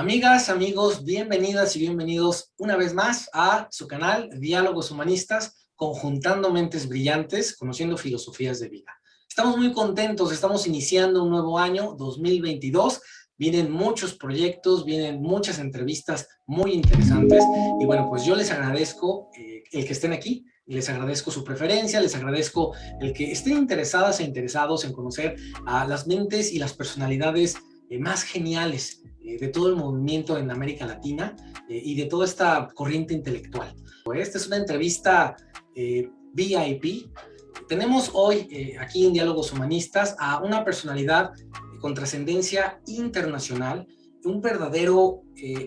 Amigas, amigos, bienvenidas y bienvenidos una vez más a su canal Diálogos Humanistas, conjuntando mentes brillantes, conociendo filosofías de vida. Estamos muy contentos, estamos iniciando un nuevo año, 2022, vienen muchos proyectos, vienen muchas entrevistas muy interesantes y bueno, pues yo les agradezco el que estén aquí, les agradezco su preferencia, les agradezco el que estén interesadas e interesados en conocer a las mentes y las personalidades más geniales de todo el movimiento en América Latina y de toda esta corriente intelectual. Esta es una entrevista VIP. Tenemos hoy aquí en Diálogos Humanistas a una personalidad con trascendencia internacional, un verdadero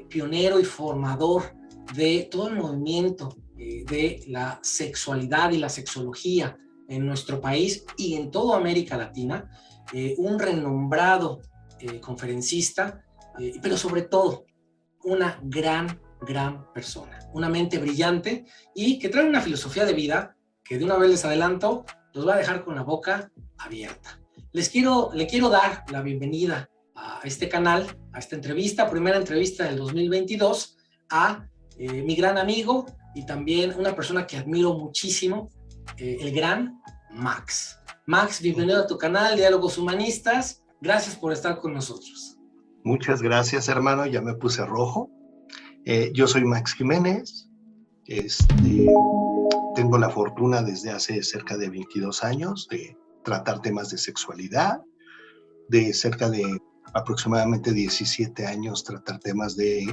pionero y formador de todo el movimiento de la sexualidad y la sexología en nuestro país y en toda América Latina, un renombrado conferencista, pero sobre todo una gran persona, una mente brillante y que trae una filosofía de vida que de una vez les adelanto, los va a dejar con la boca abierta. Le quiero dar la bienvenida a este canal, a esta entrevista, primera entrevista del 2022, a mi gran amigo y también una persona que admiro muchísimo, el gran Max. Max, bienvenido a tu canal, Diálogos Humanistas. Gracias por estar con nosotros. Muchas gracias, hermano. Ya me puse rojo. Yo soy Max Jiménez. Tengo la fortuna desde hace cerca de 22 años de tratar temas de sexualidad, de cerca de aproximadamente 17 años tratar temas de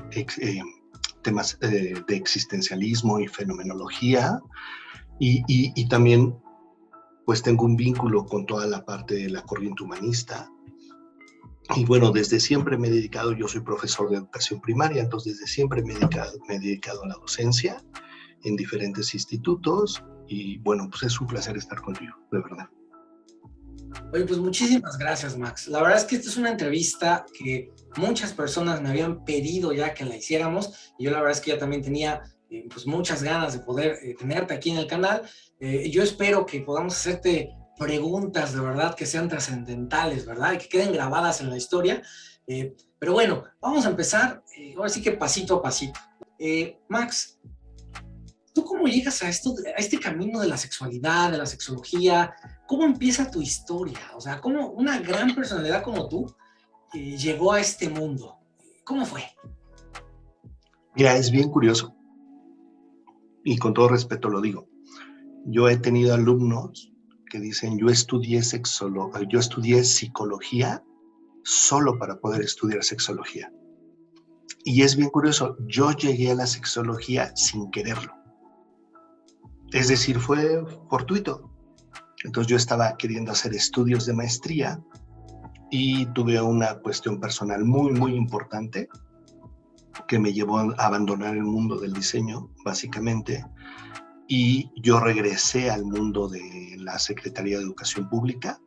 existencialismo y fenomenología, y también pues tengo un vínculo con toda la parte de la corriente humanista. Y bueno, desde siempre me he dedicado, yo soy profesor de educación primaria, entonces desde siempre me he dedicado a la docencia en diferentes institutos y bueno, pues es un placer estar contigo, de verdad. Oye, pues muchísimas gracias, Max. La verdad es que esta es una entrevista que muchas personas me habían pedido ya que la hiciéramos y yo la verdad es que ya también tenía pues muchas ganas de poder tenerte aquí en el canal. Yo espero que podamos hacerte preguntas de verdad que sean trascendentales, ¿verdad? Y que queden grabadas en la historia. Pero bueno, vamos a empezar, ahora sí que pasito a pasito. Max, ¿tú cómo llegas a este camino de la sexualidad, de la sexología? ¿Cómo empieza tu historia? O sea, ¿cómo una gran personalidad como tú llegó a este mundo? ¿Cómo fue? Mira, es bien curioso y con todo respeto lo digo. Yo he tenido alumnos que dicen, yo estudié psicología solo para poder estudiar sexología. Y es bien curioso, yo llegué a la sexología sin quererlo. Es decir, fue fortuito. Entonces yo estaba queriendo hacer estudios de maestría y tuve una cuestión personal muy importante que me llevó a abandonar el mundo del diseño, básicamente, y yo regresé al mundo de la Secretaría de Educación Pública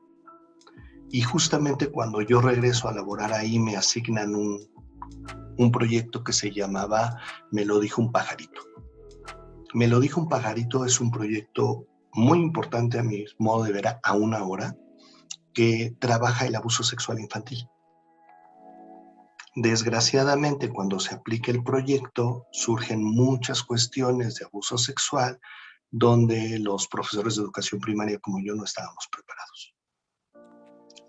y justamente cuando yo regreso a laborar ahí me asignan un proyecto que se llamaba Me lo dijo un pajarito. Me lo dijo un pajarito es un proyecto muy importante a mi modo de ver aún ahora, que trabaja el abuso sexual infantil. Desgraciadamente, cuando se aplica el proyecto, surgen muchas cuestiones de abuso sexual donde los profesores de educación primaria como yo no estábamos preparados.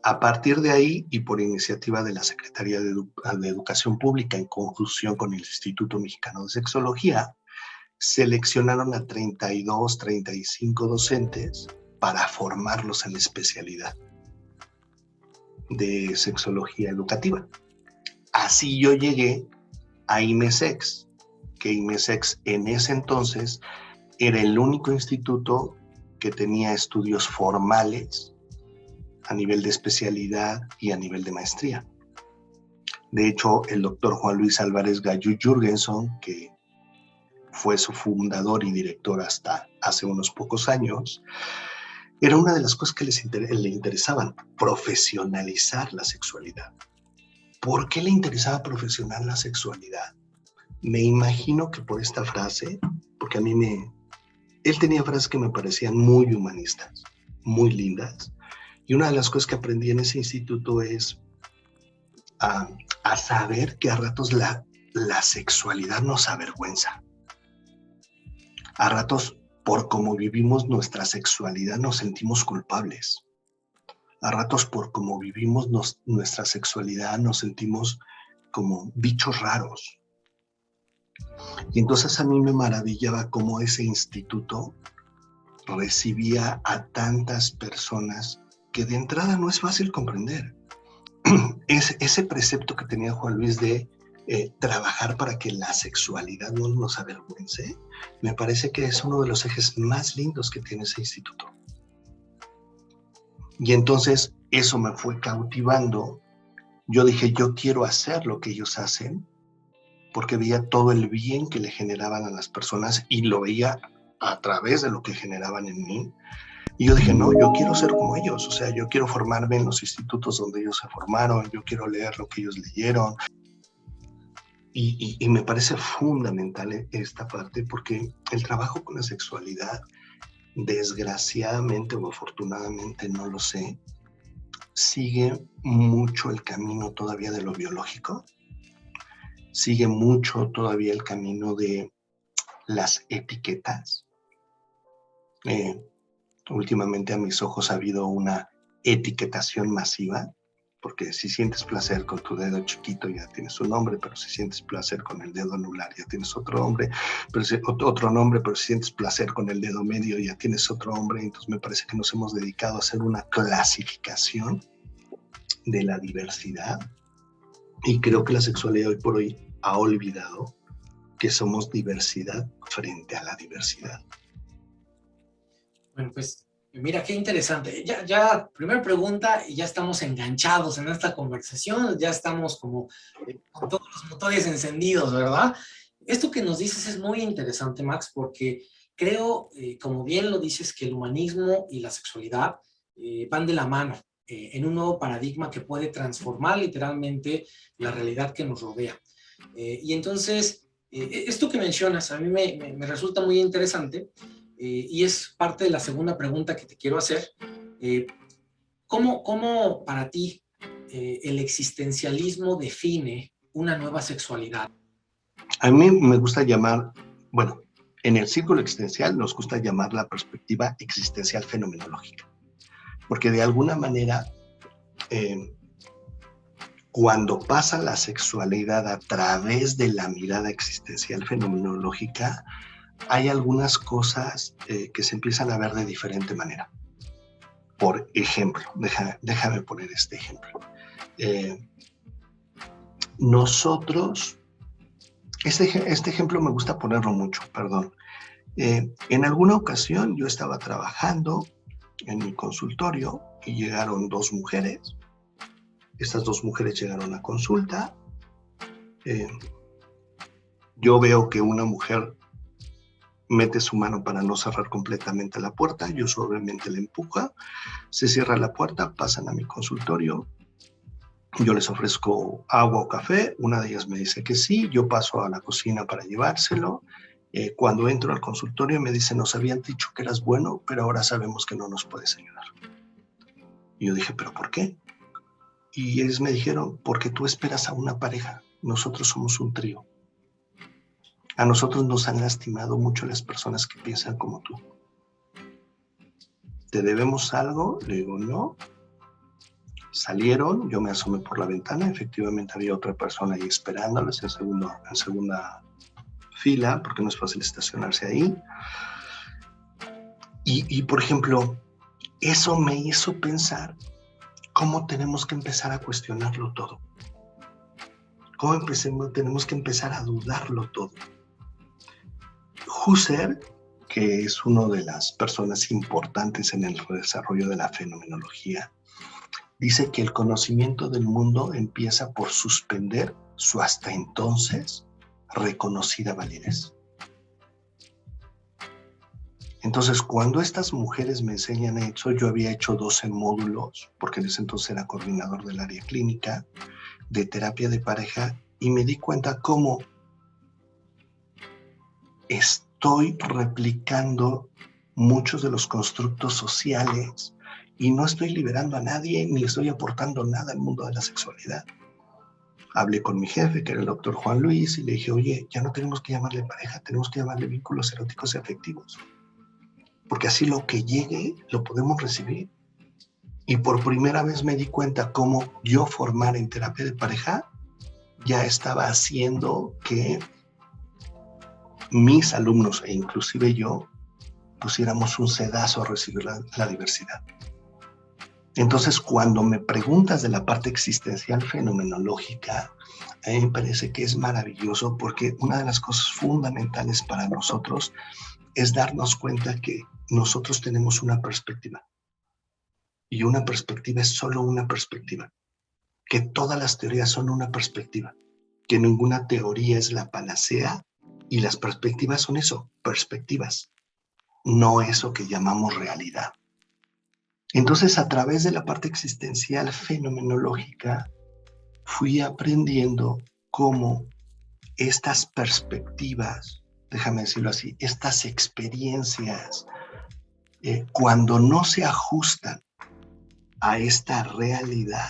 A partir de ahí, y por iniciativa de la Secretaría de Educación Pública en conjunción con el Instituto Mexicano de Sexología, seleccionaron a 32, 35 docentes para formarlos en la especialidad de sexología educativa. Así yo llegué a IMESEX, que IMESEX en ese entonces era el único instituto que tenía estudios formales a nivel de especialidad y a nivel de maestría. De hecho, el doctor Juan Luis Álvarez Gallú Jürgenson, que fue su fundador y director hasta hace unos pocos años, era una de las cosas que le interesaban, profesionalizar la sexualidad. ¿Por qué le interesaba profesionalizar la sexualidad? Me imagino que por esta frase, porque a mí él tenía frases que me parecían muy humanistas, muy lindas, y una de las cosas que aprendí en ese instituto es a, a saber que a ratos la sexualidad nos avergüenza. A ratos, por cómo vivimos nuestra sexualidad, nos sentimos culpables. A ratos, por cómo vivimos nuestra sexualidad, nos sentimos como bichos raros. Y entonces a mí me maravillaba cómo ese instituto recibía a tantas personas que de entrada no es fácil comprender. Ese precepto que tenía Juan Luis de trabajar para que la sexualidad no nos avergüence, me parece que es uno de los ejes más lindos que tiene ese instituto. Y entonces eso me fue cautivando. Yo dije, yo quiero hacer lo que ellos hacen, porque veía todo el bien que le generaban a las personas y lo veía a través de lo que generaban en mí. Y yo dije, no, yo quiero ser como ellos, o sea, yo quiero formarme en los institutos donde ellos se formaron, yo quiero leer lo que ellos leyeron. Y me parece fundamental esta parte, porque el trabajo con la sexualidad, desgraciadamente o afortunadamente, no lo sé, sigue mucho el camino todavía de lo biológico, sigue mucho todavía el camino de las etiquetas. Últimamente a mis ojos ha habido una etiquetación masiva, porque si sientes placer con tu dedo chiquito ya tienes un nombre, pero si sientes placer con el dedo anular ya tienes otro nombre, pero si sientes placer con el dedo medio ya tienes otro nombre. Entonces me parece que nos hemos dedicado a hacer una clasificación de la diversidad, y creo que la sexualidad hoy por hoy ha olvidado que somos diversidad frente a la diversidad. Bueno, pues mira, qué interesante. Primera pregunta, y ya estamos enganchados en esta conversación, ya estamos como con todos los motores encendidos, ¿verdad? Esto que nos dices es muy interesante, Max, porque creo, como bien lo dices, que el humanismo y la sexualidad van de la mano en un nuevo paradigma que puede transformar literalmente la realidad que nos rodea. Y entonces, esto que mencionas a mí me resulta muy interesante. Y es parte de la segunda pregunta que te quiero hacer. ¿Cómo para ti el existencialismo define una nueva sexualidad? A mí me gusta llamar, bueno, en el círculo existencial nos gusta llamar la perspectiva existencial fenomenológica, porque de alguna manera, cuando pasa la sexualidad a través de la mirada existencial fenomenológica, hay algunas cosas que se empiezan a ver de diferente manera. Por ejemplo, déjame poner este ejemplo. Este ejemplo me gusta ponerlo mucho, perdón. En alguna ocasión yo estaba trabajando en mi consultorio y llegaron dos mujeres. Estas dos mujeres llegaron a consulta. Yo veo que una mujer mete su mano para no cerrar completamente la puerta, yo suavemente la empujo, se cierra la puerta, pasan a mi consultorio, yo les ofrezco agua o café, una de ellas me dice que sí, yo paso a la cocina para llevárselo. Cuando entro al consultorio me dicen, nos habían dicho que eras bueno, pero ahora sabemos que no nos puedes ayudar. Y yo dije, ¿pero por qué? Y ellos me dijeron, porque tú esperas a una pareja, nosotros somos un trío. A nosotros nos han lastimado mucho las personas que piensan como tú. ¿Te debemos algo? Le digo, no. Salieron, yo me asomé por la ventana, efectivamente había otra persona ahí esperándoles en segunda fila, porque no es fácil estacionarse ahí. Y por ejemplo, eso me hizo pensar cómo tenemos que empezar a cuestionarlo todo. Cómo tenemos que empezar a dudarlo todo. Husserl, que es una de las personas importantes en el desarrollo de la fenomenología, dice que el conocimiento del mundo empieza por suspender su hasta entonces reconocida validez. Entonces, cuando estas mujeres me enseñan eso, yo había hecho 12 módulos, porque en ese entonces era coordinador del área clínica de terapia de pareja, y me di cuenta cómo estoy replicando muchos de los constructos sociales y no estoy liberando a nadie ni estoy aportando nada al mundo de la sexualidad. Hablé con mi jefe, que era el doctor Juan Luis, y le dije, oye, ya no tenemos que llamarle pareja, tenemos que llamarle vínculos eróticos y afectivos. Porque así lo que llegue lo podemos recibir. Y por primera vez me di cuenta cómo yo formar en terapia de pareja ya estaba haciendo que mis alumnos e inclusive yo pusiéramos un sedazo a recibir la diversidad. Entonces, cuando me preguntas de la parte existencial fenomenológica, a mí me parece que es maravilloso porque una de las cosas fundamentales para nosotros es darnos cuenta que nosotros tenemos una perspectiva. Y una perspectiva es solo una perspectiva. Que todas las teorías son una perspectiva. Que ninguna teoría es la panacea y las perspectivas son eso, perspectivas. No eso que llamamos realidad. Entonces, a través de la parte existencial fenomenológica, fui aprendiendo cómo estas perspectivas, déjame decirlo así, estas experiencias, cuando no se ajustan a esta realidad,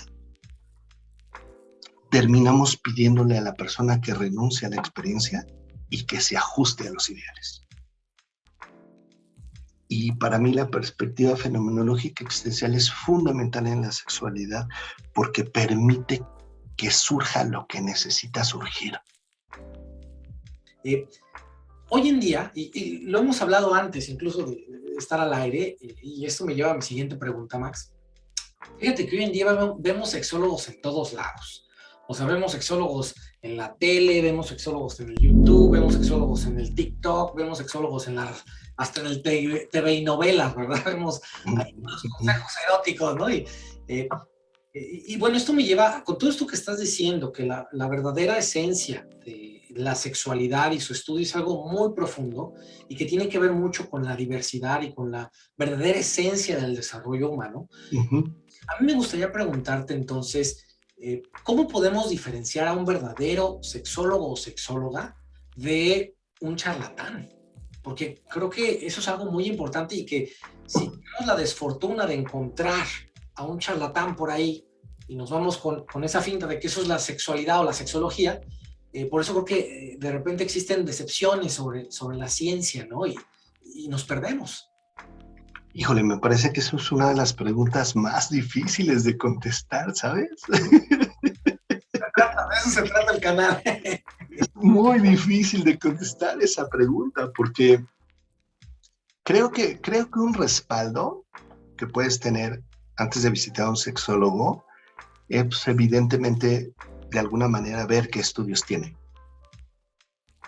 terminamos pidiéndole a la persona que renuncie a la experiencia y que se ajuste a los ideales. Y para mí la perspectiva fenomenológica existencial es fundamental en la sexualidad porque permite que surja lo que necesita surgir. Hoy en día, y lo hemos hablado antes incluso de estar al aire, y esto me lleva a mi siguiente pregunta, Max. Fíjate que hoy en día vemos sexólogos en todos lados. O sea, vemos sexólogos en la tele, vemos sexólogos en el YouTube, vemos sexólogos en el TikTok, vemos sexólogos hasta en el TV y novelas, ¿verdad? Vemos unos consejos eróticos, ¿no? Y bueno, esto me lleva, con todo esto que estás diciendo, que la verdadera esencia de la sexualidad y su estudio es algo muy profundo y que tiene que ver mucho con la diversidad y con la verdadera esencia del desarrollo humano. A mí me gustaría preguntarte entonces, ¿cómo podemos diferenciar a un verdadero sexólogo o sexóloga de un charlatán? Porque creo que eso es algo muy importante y que si tenemos la desfortuna de encontrar a un charlatán por ahí y nos vamos con esa finta de que eso es la sexualidad o la sexología, por eso creo que de repente existen decepciones sobre la ciencia, ¿no? Y nos perdemos. Híjole, me parece que eso es una de las preguntas más difíciles de contestar, ¿sabes? De eso se trata el canal. Muy difícil de contestar esa pregunta porque creo que un respaldo que puedes tener antes de visitar a un sexólogo es pues, evidentemente de alguna manera ver qué estudios tiene,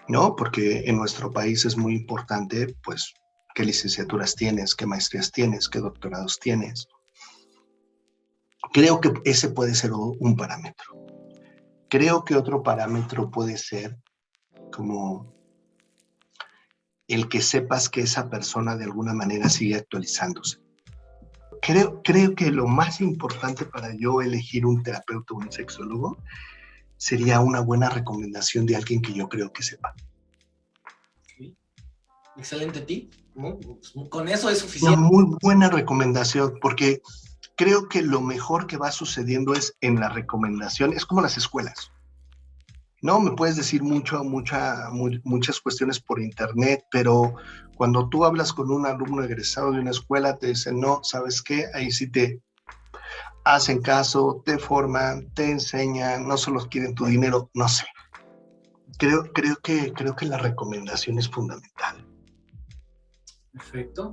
¿no? Porque en nuestro país es muy importante, pues, qué licenciaturas tienes, qué maestrías tienes, qué doctorados tienes. Creo que ese puede ser un parámetro. Creo que otro parámetro puede ser como el que sepas que esa persona de alguna manera sigue actualizándose. Creo que lo más importante para yo elegir un terapeuta o un sexólogo sería una buena recomendación de alguien que yo creo que sepa. Sí. Excelente tip. Con eso es suficiente. Una muy buena recomendación, porque creo que lo mejor que va sucediendo es en la recomendación, es como las escuelas. No, me puedes decir muchas cuestiones por internet, pero cuando tú hablas con un alumno egresado de una escuela, te dicen, no, ¿sabes qué? Ahí sí te hacen caso, te forman, te enseñan, no solo quieren tu dinero, no sé. Creo que la recomendación es fundamental. Perfecto.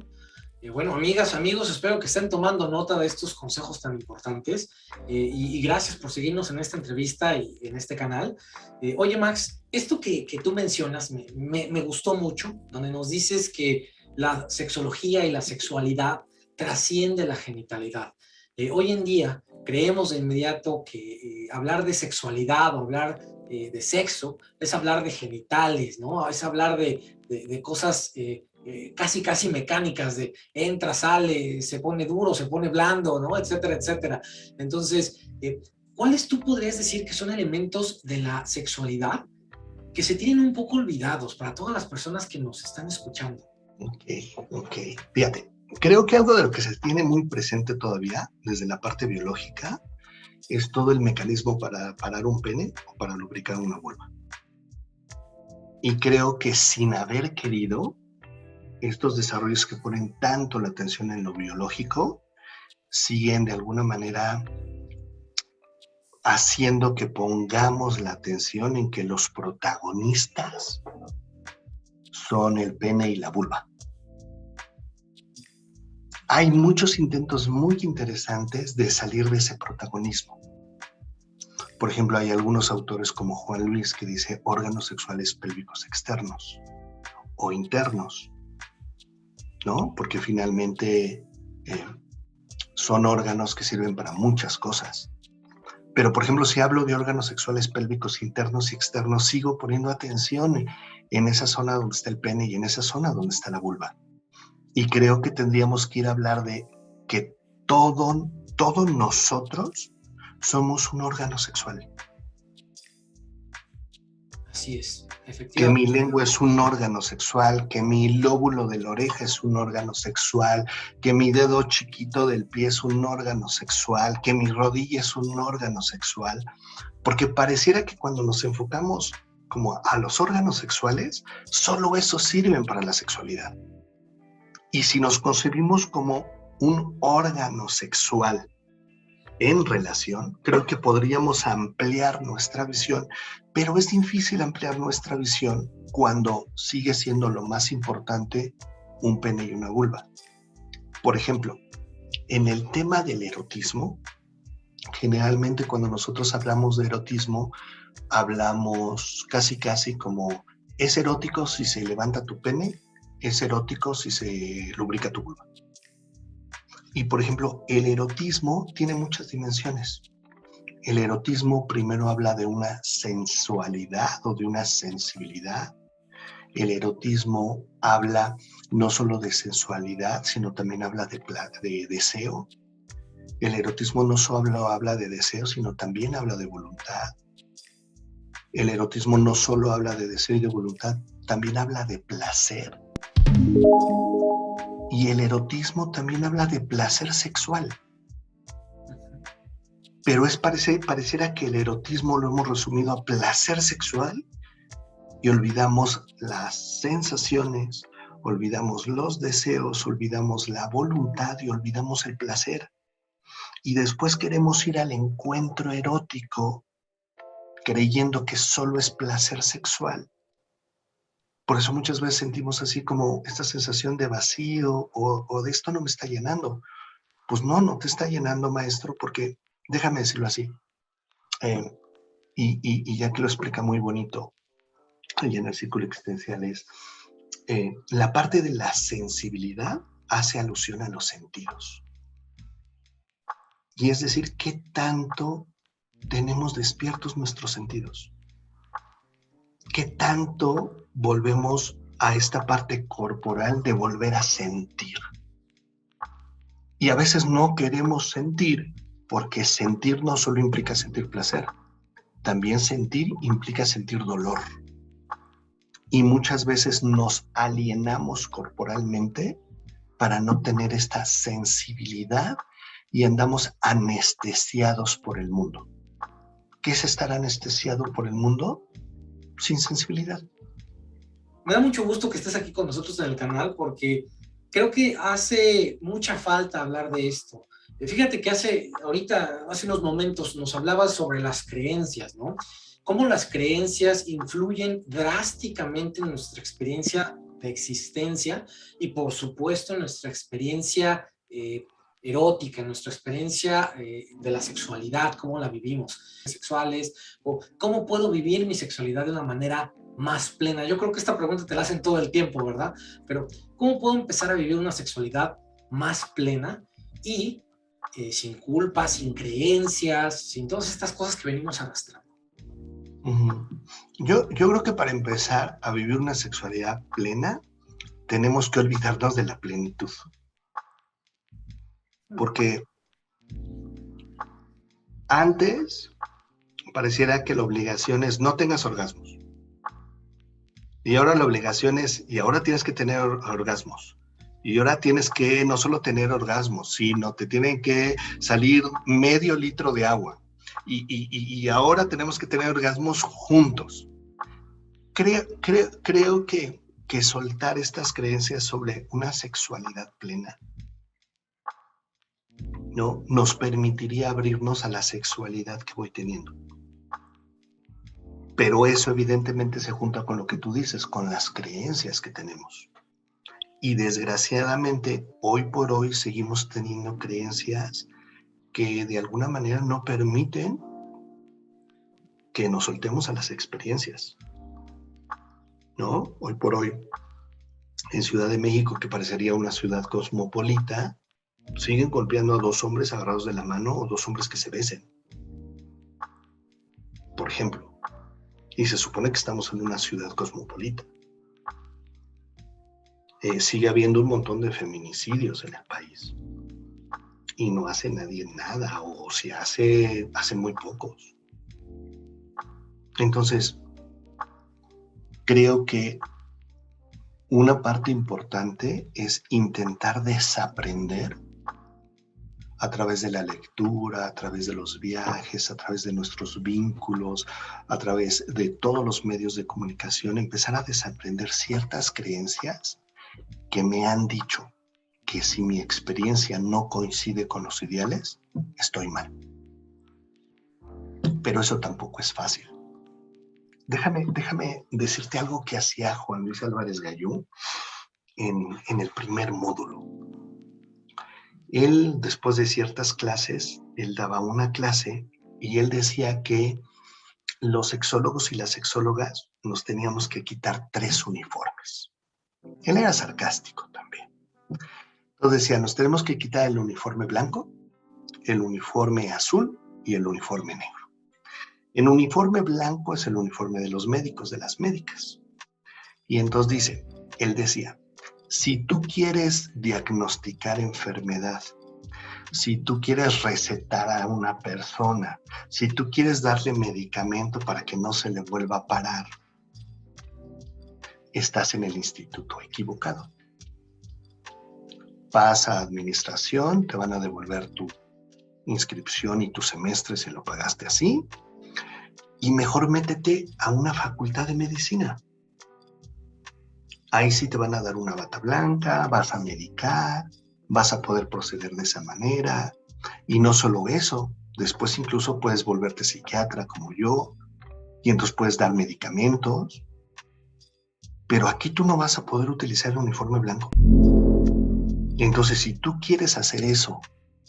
Bueno, amigas, amigos, espero que estén tomando nota de estos consejos tan importantes y gracias por seguirnos en esta entrevista y en este canal. Oye, Max, esto que tú mencionas me gustó mucho, donde nos dices que la sexología y la sexualidad trasciende la genitalidad. Hoy en día creemos de inmediato que hablar de sexualidad o hablar de sexo es hablar de genitales, ¿no? Es hablar de cosas casi mecánicas de entra, sale, se pone duro, se pone blando, ¿no? Etcétera, etcétera. Entonces, ¿cuáles tú podrías decir que son elementos de la sexualidad que se tienen un poco olvidados para todas las personas que nos están escuchando? Ok. Fíjate, creo que algo de lo que se tiene muy presente todavía desde la parte biológica es todo el mecanismo para parar un pene o para lubricar una vulva. Y creo que sin haber querido, estos desarrollos que ponen tanto la atención en lo biológico, siguen de alguna manera haciendo que pongamos la atención en que los protagonistas son el pene y la vulva. Hay muchos intentos muy interesantes de salir de ese protagonismo. Por ejemplo, hay algunos autores como Juan Luis que dice órganos sexuales pélvicos externos o internos, ¿no? Porque finalmente son órganos que sirven para muchas cosas. Pero, por ejemplo, si hablo de órganos sexuales pélvicos internos y externos, sigo poniendo atención en esa zona donde está el pene y en esa zona donde está la vulva. Y creo que tendríamos que ir a hablar de que todos nosotros somos un órgano sexual. Así es, Que efectivamente. mi lengua es un órgano sexual, que mi lóbulo de la oreja es un órgano sexual, que mi dedo chiquito del pie es un órgano sexual, que mi rodilla es un órgano sexual, porque pareciera que cuando nos enfocamos como a los órganos sexuales, solo esos sirven para la sexualidad. Y si nos concebimos como un órgano sexual en relación, creo que podríamos ampliar nuestra visión, pero es difícil ampliar nuestra visión cuando sigue siendo lo más importante un pene y una vulva. Por ejemplo, en el tema del erotismo, generalmente cuando nosotros hablamos de erotismo, hablamos casi como es erótico si se levanta tu pene, es erótico si se lubrica tu vulva. Y por ejemplo, el erotismo tiene muchas dimensiones. El erotismo primero habla de una sensualidad o de una sensibilidad. El erotismo habla no solo de sensualidad, sino también habla de deseo. El erotismo no solo habla de deseo, sino también habla de voluntad. El erotismo no solo habla de deseo y de voluntad, también habla de placer. Y el erotismo también habla de placer sexual. Pero pareciera que el erotismo lo hemos resumido a placer sexual y olvidamos las sensaciones, olvidamos los deseos, olvidamos la voluntad y olvidamos el placer. Y después queremos ir al encuentro erótico creyendo que solo es placer sexual. Por eso muchas veces sentimos así como esta sensación de vacío o de esto no me está llenando. Pues no te está llenando, maestro, porque déjame decirlo así. Y ya que lo explica muy bonito y en el círculo existencial es, la parte de la sensibilidad hace alusión a los sentidos. Y es decir, ¿qué tanto tenemos despiertos nuestros sentidos? ¿Qué tanto volvemos a esta parte corporal de volver a sentir? Y a veces no queremos sentir, porque sentir no solo implica sentir placer, también sentir implica sentir dolor. Y muchas veces nos alienamos corporalmente para no tener esta sensibilidad y andamos anestesiados por el mundo. ¿Qué es estar anestesiado por el mundo? Sin sensibilidad. Me da mucho gusto que estés aquí con nosotros en el canal porque creo que hace mucha falta hablar de esto. Fíjate que hace unos momentos nos hablabas sobre las creencias, ¿no? Cómo las creencias influyen drásticamente en nuestra experiencia de existencia y por supuesto en nuestra experiencia erótica, en nuestra experiencia de la sexualidad, cómo la vivimos, sexuales, o cómo puedo vivir mi sexualidad de una manera más plena. Yo creo que esta pregunta te la hacen todo el tiempo, ¿verdad? Pero ¿cómo puedo empezar a vivir una sexualidad más plena y sin culpa, sin creencias, sin todas estas cosas que venimos arrastrando? Yo creo que para empezar a vivir una sexualidad plena, tenemos que olvidarnos de la plenitud. Porque antes pareciera que la obligación es no tengas orgasmos. Y ahora la obligación es, y ahora tienes que tener orgasmos. Y ahora tienes que no solo tener orgasmos, sino te tienen que salir medio litro de agua. y ahora tenemos que tener orgasmos juntos. Creo que soltar estas creencias sobre una sexualidad plena, ¿no?, nos permitiría abrirnos a la sexualidad que voy teniendo. Pero eso evidentemente se junta con lo que tú dices, con las creencias que tenemos. Y desgraciadamente, hoy por hoy seguimos teniendo creencias que de alguna manera no permiten que nos soltemos a las experiencias, ¿no? Hoy por hoy, en Ciudad de México, que parecería una ciudad cosmopolita, siguen golpeando a dos hombres agarrados de la mano o dos hombres que se besen, por ejemplo. Y se supone que estamos en una ciudad cosmopolita. Sigue habiendo un montón de feminicidios en el país. Y no hace nadie nada, o si hace muy pocos. Entonces, creo que una parte importante es intentar desaprender a través de la lectura, a través de los viajes, a través de nuestros vínculos, a través de todos los medios de comunicación, empezar a desaprender ciertas creencias que me han dicho que si mi experiencia no coincide con los ideales, estoy mal. Pero eso tampoco es fácil. Déjame decirte algo que hacía Juan Luis Álvarez Gallú en el primer módulo. Él, después de ciertas clases, él daba una clase y él decía que los sexólogos y las sexólogas nos teníamos que quitar 3 uniformes. Él era sarcástico también. Entonces decía, nos tenemos que quitar el uniforme blanco, el uniforme azul y el uniforme negro. El uniforme blanco es el uniforme de los médicos, de las médicas. Y entonces él decía, si tú quieres diagnosticar enfermedad, si tú quieres recetar a una persona, si tú quieres darle medicamento para que no se le vuelva a parar, estás en el instituto equivocado. Vas a administración, te van a devolver tu inscripción y tu semestre si lo pagaste así, y mejor métete a una facultad de medicina. Ahí sí te van a dar una bata blanca, vas a medicar, vas a poder proceder de esa manera. Y no solo eso, después incluso puedes volverte psiquiatra como yo, y entonces puedes dar medicamentos. Pero aquí tú no vas a poder utilizar el uniforme blanco. Entonces, si tú quieres hacer eso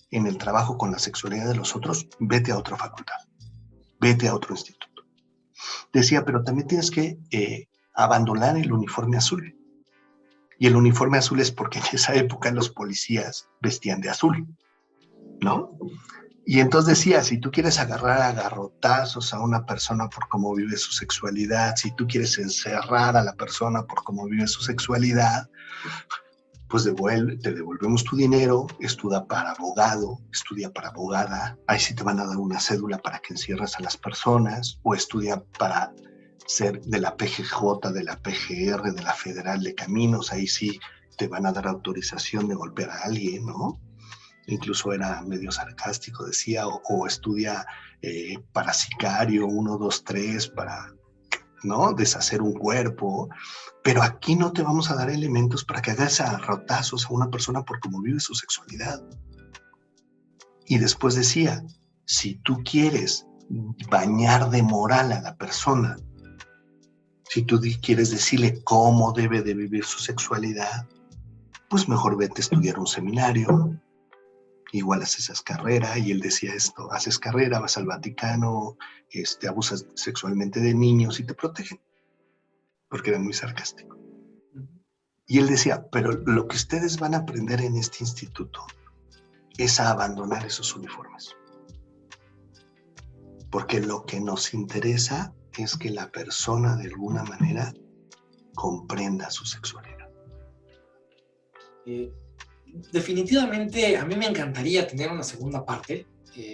en el trabajo con la sexualidad de los otros, vete a otra facultad, vete a otro instituto. Decía, pero también tienes que abandonar el uniforme azul. Y el uniforme azul es porque en esa época los policías vestían de azul, ¿no? Y entonces decía, si tú quieres agarrar a garrotazos a una persona por cómo vive su sexualidad, si tú quieres encerrar a la persona por cómo vive su sexualidad, pues te devolvemos tu dinero, estudia para abogado, estudia para abogada, ahí sí te van a dar una cédula para que encierres a las personas, o estudia para ser de la PGJ, de la PGR, de la Federal de Caminos, ahí sí te van a dar autorización de golpear a alguien, ¿no? Incluso era medio sarcástico, decía, o estudia para sicario, 1, 2, 3, para, ¿no?, deshacer un cuerpo. Pero aquí no te vamos a dar elementos para que hagas garrotazos a una persona por cómo vive su sexualidad. Y después decía, si tú quieres bañar de moral a la persona, si tú quieres decirle cómo debe de vivir su sexualidad, pues mejor vete a estudiar un seminario, igual haces carrera. Y él decía esto, haces carrera, vas al Vaticano, abusas sexualmente de niños y te protegen, porque era muy sarcástico. Y él decía, pero lo que ustedes van a aprender en este instituto es a abandonar esos uniformes. Porque lo que nos interesa es que la persona de alguna manera comprenda su sexualidad. Definitivamente a mí me encantaría tener una segunda parte.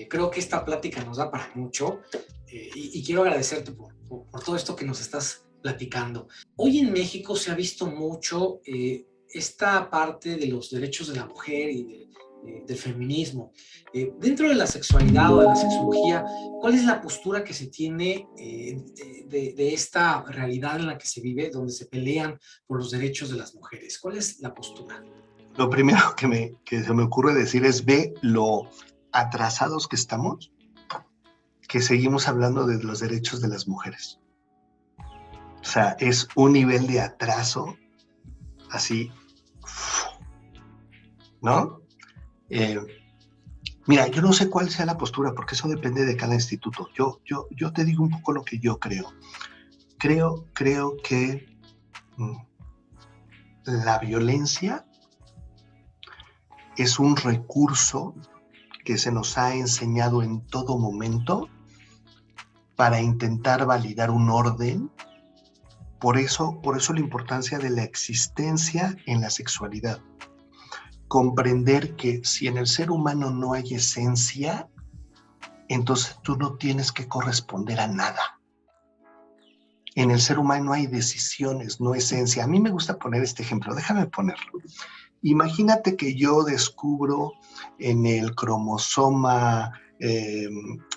Creo que esta plática nos da para mucho y quiero agradecerte por todo esto que nos estás platicando. Hoy en México se ha visto mucho esta parte de los derechos de la mujer y del feminismo. Dentro de la sexualidad o de la sexología, ¿cuál es la postura que se tiene de esta realidad en la que se vive, donde se pelean por los derechos de las mujeres? ¿Cuál es la postura? Lo primero que se me ocurre decir es, ve lo atrasados que estamos, que seguimos hablando de los derechos de las mujeres. O sea, es un nivel de atraso así, ¿no? Mira, yo no sé cuál sea la postura, porque eso depende de cada instituto. Yo te digo un poco lo que yo creo. Creo que la violencia es un recurso que se nos ha enseñado en todo momento para intentar validar un orden. Por eso la importancia de la existencia en la sexualidad. Comprender que si en el ser humano no hay esencia, entonces tú no tienes que corresponder a nada. En el ser humano hay decisiones, no esencia. A mí me gusta poner este ejemplo, déjame ponerlo. Imagínate que yo descubro en el cromosoma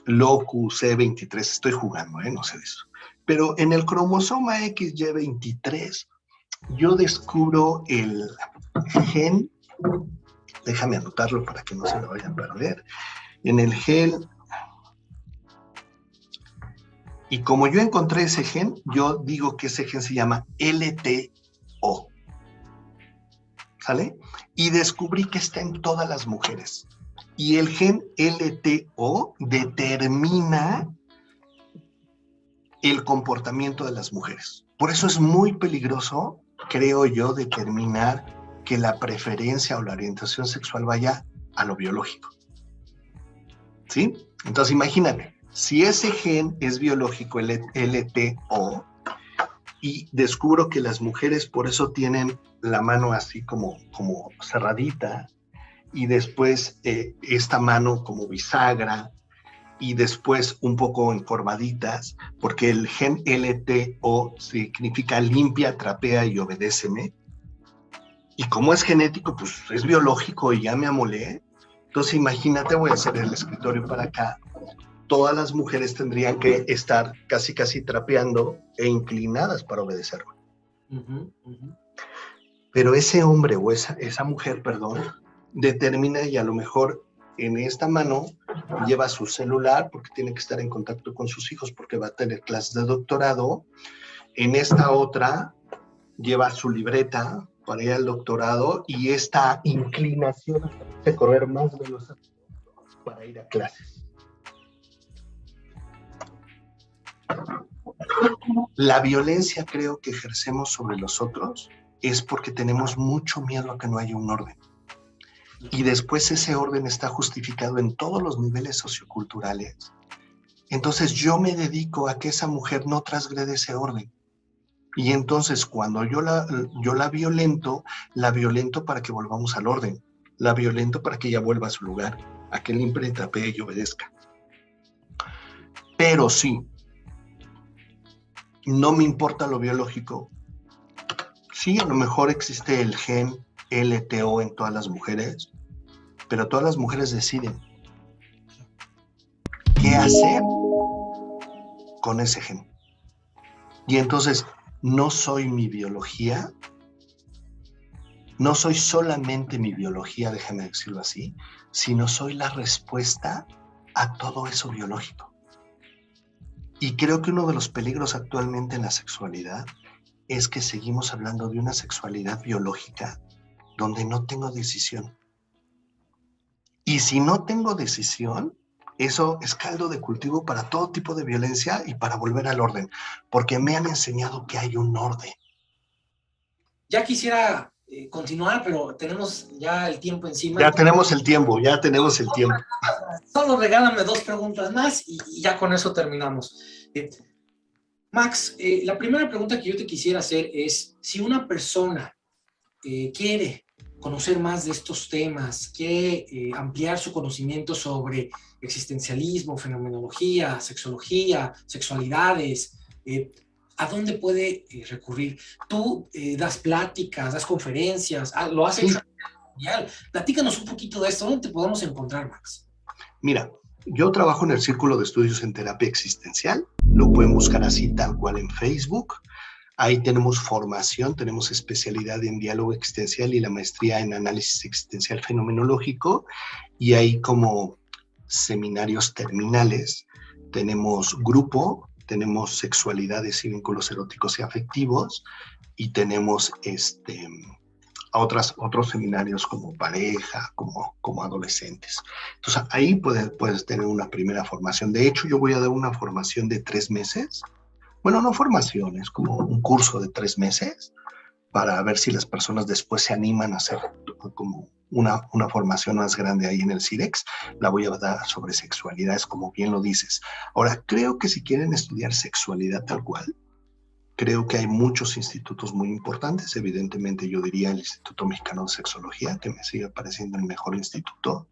locus E23, estoy jugando, no sé de eso, pero en el cromosoma XY23 yo descubro el gen, déjame anotarlo para que no se lo vayan a perder, en el gen, y como yo encontré ese gen, yo digo que ese gen se llama LTO, ¿sale? Y descubrí que está en todas las mujeres. Y el gen LTO determina el comportamiento de las mujeres. Por eso es muy peligroso, creo yo, determinar que la preferencia o la orientación sexual vaya a lo biológico. ¿Sí? Entonces imagínate, si ese gen es biológico, el LTO, y descubro que las mujeres por eso tienen la mano así como cerradita, y después esta mano como bisagra, y después un poco encorvaditas, porque el gen LTO significa limpia, trapea y obedéceme. Y como es genético, pues es biológico y ya me amolé. Entonces imagínate, voy a hacer el escritorio para acá. Todas las mujeres tendrían que estar casi trapeando e inclinadas para obedecerme. Pero ese hombre o esa mujer, perdón, determina, y a lo mejor en esta mano lleva su celular porque tiene que estar en contacto con sus hijos porque va a tener clases de doctorado. En esta otra lleva su libreta para ir al doctorado, y esta inclinación hace correr más veloz para ir a clases. La violencia, creo, que ejercemos sobre los otros es porque tenemos mucho miedo a que no haya un orden. Y después ese orden está justificado en todos los niveles socioculturales. Entonces yo me dedico a que esa mujer no transgrede ese orden. Y entonces cuando yo la violento para que volvamos al orden. La violento para que ella vuelva a su lugar, a que limpie, trapee y obedezca. Pero sí, no me importa lo biológico. Sí, a lo mejor existe el gen LTO en todas las mujeres, pero todas las mujeres deciden qué hacer con ese gen. Y entonces, no soy mi biología, no soy solamente mi biología, déjame decirlo así, sino soy la respuesta a todo eso biológico. Y creo que uno de los peligros actualmente en la sexualidad es que seguimos hablando de una sexualidad biológica donde no tengo decisión. Y si no tengo decisión, eso es caldo de cultivo para todo tipo de violencia y para volver al orden, porque me han enseñado que hay un orden. Ya quisiera continuar, pero tenemos ya el tiempo encima. Ya tenemos el tiempo. Solo regálame 2 preguntas más y ya con eso terminamos. Max, la primera pregunta que yo te quisiera hacer es, si una persona quiere conocer más de estos temas, quiere ampliar su conocimiento sobre existencialismo, fenomenología, sexología, sexualidades, ¿a dónde puede recurrir? Tú das pláticas, das conferencias, ¿lo has hecho? Genial. Platícanos un poquito de esto. ¿Dónde te podemos encontrar, Max? Mira, yo trabajo en el Círculo de Estudios en Terapia Existencial. Lo pueden buscar así, tal cual en Facebook. Ahí tenemos formación, tenemos especialidad en diálogo existencial y la maestría en análisis existencial fenomenológico. Y hay como seminarios terminales. Tenemos grupo, tenemos sexualidades y vínculos eróticos y afectivos, y tenemos otros seminarios como pareja, como adolescentes. Entonces ahí puedes tener una primera formación. De hecho, yo voy a dar una formación de 3 meses. Bueno, no formación, es como un curso de 3 meses para ver si las personas después se animan a hacer como una formación más grande ahí en el CIDEX. La voy a dar sobre sexualidades, como bien lo dices. Ahora, creo que si quieren estudiar sexualidad tal cual, creo que hay muchos institutos muy importantes. Evidentemente, yo diría el Instituto Mexicano de Sexología, que me sigue pareciendo el mejor instituto,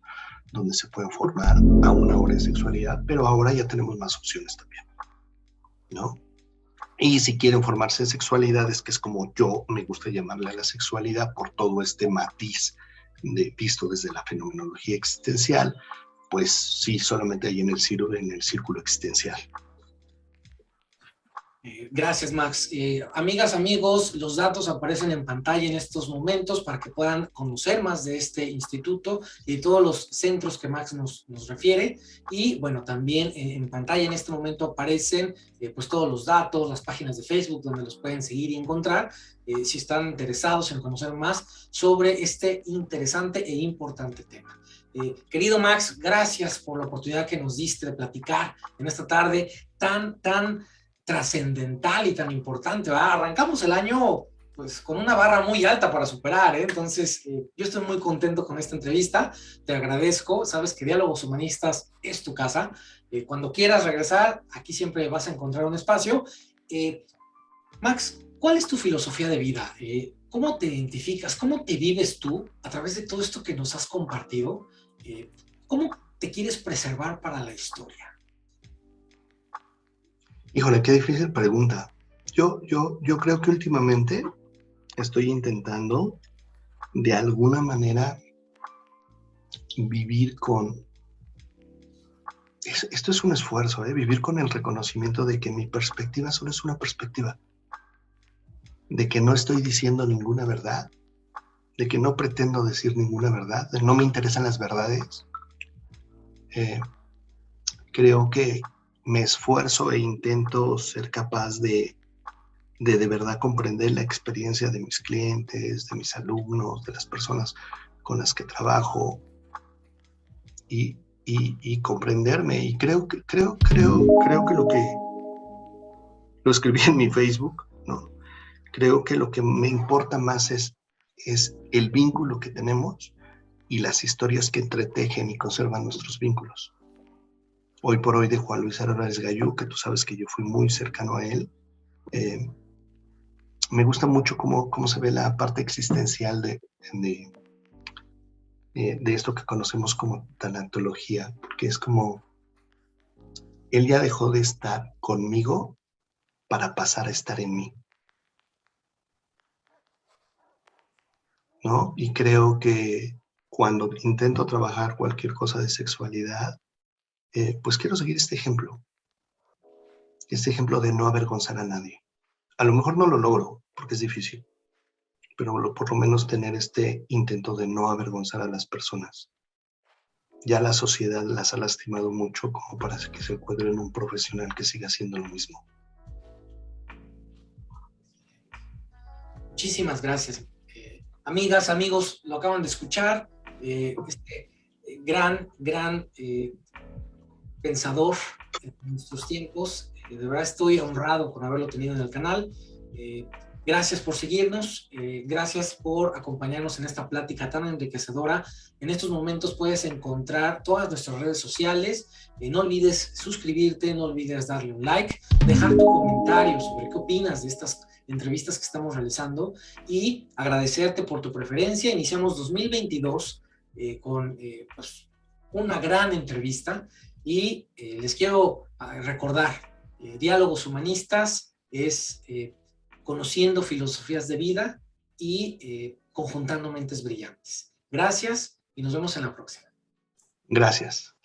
donde se pueden formar a una hora de sexualidad, pero ahora ya tenemos más opciones también, ¿no? Y si quieren formarse en sexualidades, que es como yo me gusta llamarle a la sexualidad por todo este matiz visto desde la fenomenología existencial, pues sí, solamente hay en el círculo existencial. Gracias, Max. Amigas, amigos, los datos aparecen en pantalla en estos momentos para que puedan conocer más de este instituto y de todos los centros que Max nos refiere. Y bueno, también en pantalla en este momento aparecen pues todos los datos, las páginas de Facebook donde los pueden seguir y encontrar si están interesados en conocer más sobre este interesante e importante tema. Querido Max, gracias por la oportunidad que nos diste de platicar en esta tarde tan trascendental y tan importante, ¿verdad? Arrancamos el año pues con una barra muy alta para superar, ¿eh? Entonces yo estoy muy contento con esta entrevista, te agradezco, sabes que Diálogos Humanistas es tu casa, cuando quieras regresar, aquí siempre vas a encontrar un espacio. Max, ¿cuál es tu filosofía de vida? ¿Cómo te identificas? ¿Cómo te vives tú a través de todo esto que nos has compartido? ¿Cómo te quieres preservar para la historia? Híjole, qué difícil pregunta. Yo creo que últimamente estoy intentando de alguna manera vivir con... Esto es un esfuerzo, vivir con el reconocimiento de que mi perspectiva solo es una perspectiva, de que no estoy diciendo ninguna verdad, de que no pretendo decir ninguna verdad, no me interesan las verdades. Creo que me esfuerzo e intento ser capaz de verdad comprender la experiencia de mis clientes, de mis alumnos, de las personas con las que trabajo y comprenderme. Y creo que lo escribí en mi Facebook, ¿no? Creo que lo que me importa más es el vínculo que tenemos y las historias que entretejen y conservan nuestros vínculos. Hoy por hoy de Juan Luis Álvarez Gallú, que tú sabes que yo fui muy cercano a él, me gusta mucho cómo se ve la parte existencial de esto que conocemos como tanatología, porque es como, él ya dejó de estar conmigo para pasar a estar en mí, ¿no? Y creo que cuando intento trabajar cualquier cosa de sexualidad, pues quiero seguir este ejemplo de no avergonzar a nadie. A lo mejor no lo logro, porque es difícil, pero por lo menos tener este intento de no avergonzar a las personas. Ya la sociedad las ha lastimado mucho como para que se encuentren un profesional que siga haciendo lo mismo. Muchísimas gracias. Amigas, amigos, lo acaban de escuchar. Este gran pensador en nuestros tiempos. De verdad estoy honrado con haberlo tenido en el canal. Gracias por seguirnos, gracias por acompañarnos en esta plática tan enriquecedora. En estos momentos puedes encontrar todas nuestras redes sociales. No olvides suscribirte, no olvides darle un like, dejar tu comentario sobre qué opinas de estas entrevistas que estamos realizando y agradecerte por tu preferencia. Iniciamos 2022 con pues, una gran entrevista y les quiero recordar, Diálogos Humanistas es conociendo filosofías de vida y conjuntando mentes brillantes. Gracias y nos vemos en la próxima. Gracias.